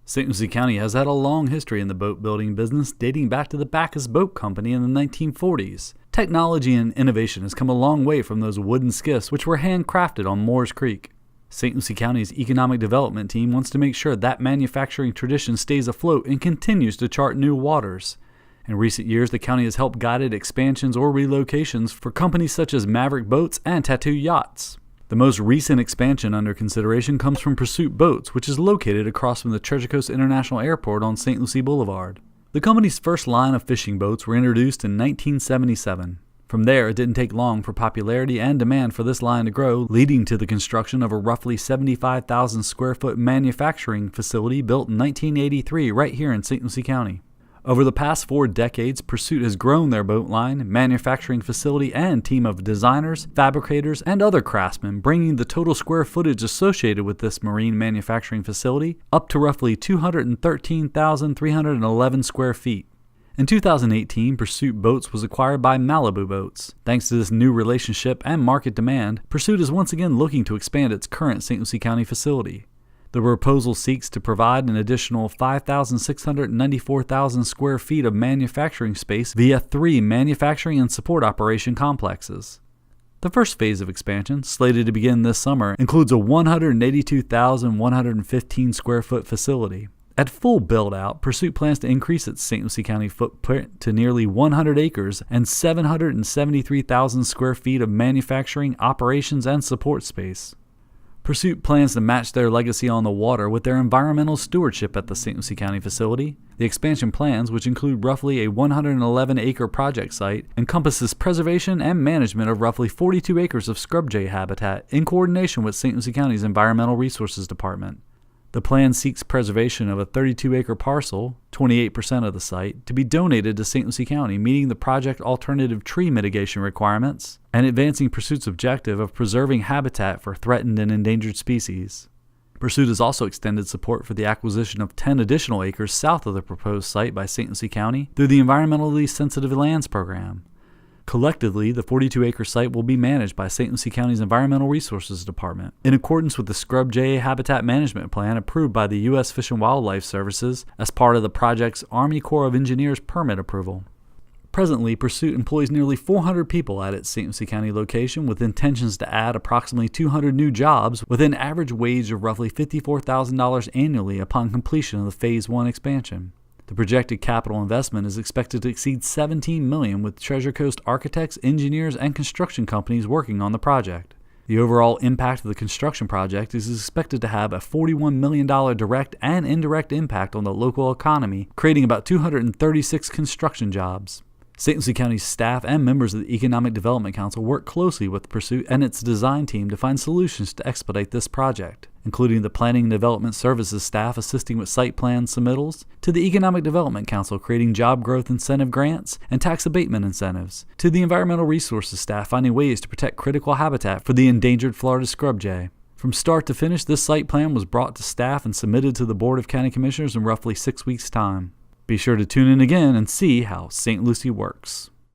St. Lucie County has had a long history in the boat building business dating back to the Backus Boat Company in the 1940s. Technology and innovation has come a long way from those wooden skiffs which were handcrafted on Moores Creek. St. Lucie County's economic development team wants to make sure that manufacturing tradition stays afloat and continues to chart new waters. In recent years, the county has helped guided expansions or relocations for companies such as Maverick Boats and Tattoo Yachts. The most recent expansion under consideration comes from Pursuit Boats, which is located across from the Treasure Coast International Airport on St. Lucie Boulevard. The company's first line of fishing boats were introduced in 1977. From there, it didn't take long for popularity and demand for this line to grow, leading to the construction of a roughly 75,000 square foot manufacturing facility built in 1983 right here in St. Lucie County. Over the past 4 decades, Pursuit has grown their boat line, manufacturing facility, and team of designers, fabricators, and other craftsmen, bringing the total square footage associated with this marine manufacturing facility up to roughly 213,311 square feet. In 2018, Pursuit Boats was acquired by Malibu Boats. Thanks to this new relationship and market demand, Pursuit is once again looking to expand its current St. Lucie County facility. The proposal seeks to provide an additional 5,694,000 square feet of manufacturing space via 3 manufacturing and support operation complexes. The first phase of expansion, slated to begin this summer, includes a 182,115 square foot facility. At full build-out, Pursuit plans to increase its St. Lucie County footprint to nearly 100 acres and 773,000 square feet of manufacturing, operations, and support space. Pursuit plans to match their legacy on the water with their environmental stewardship at the St. Lucie County facility. The expansion plans, which include roughly a 111-acre project site, encompasses preservation and management of roughly 42 acres of scrub jay habitat in coordination with St. Lucie County's Environmental Resources Department. The plan seeks preservation of a 32-acre parcel, 28% of the site, to be donated to St. Lucie County, meeting the project alternative tree mitigation requirements and advancing Pursuit's objective of preserving habitat for threatened and endangered species. Pursuit has also extended support for the acquisition of 10 additional acres south of the proposed site by St. Lucie County through the Environmentally Sensitive Lands Program. Collectively, the 42-acre site will be managed by St. Lucie County's Environmental Resources Department, in accordance with the Scrub Jay Habitat Management Plan approved by the U.S. Fish and Wildlife Services as part of the project's Army Corps of Engineers permit approval. Presently, Pursuit employs nearly 400 people at its St. Lucie County location, with intentions to add approximately 200 new jobs with an average wage of roughly $54,000 annually upon completion of the Phase 1 expansion. The projected capital investment is expected to exceed $17 million, with Treasure Coast architects, engineers, and construction companies working on the project. The overall impact of the construction project is expected to have a $41 million direct and indirect impact on the local economy, creating about 236 construction jobs. St. Lucie County's staff and members of the Economic Development Council work closely with Pursuit and its design team to find solutions to expedite this project, including the Planning and Development Services staff assisting with site plan submittals, to the Economic Development Council creating job growth incentive grants and tax abatement incentives, to the Environmental Resources staff finding ways to protect critical habitat for the endangered Florida scrub jay. From start to finish, this site plan was brought to staff and submitted to the Board of County Commissioners in roughly 6 weeks' time. Be sure to tune in again and see how St. Lucie works.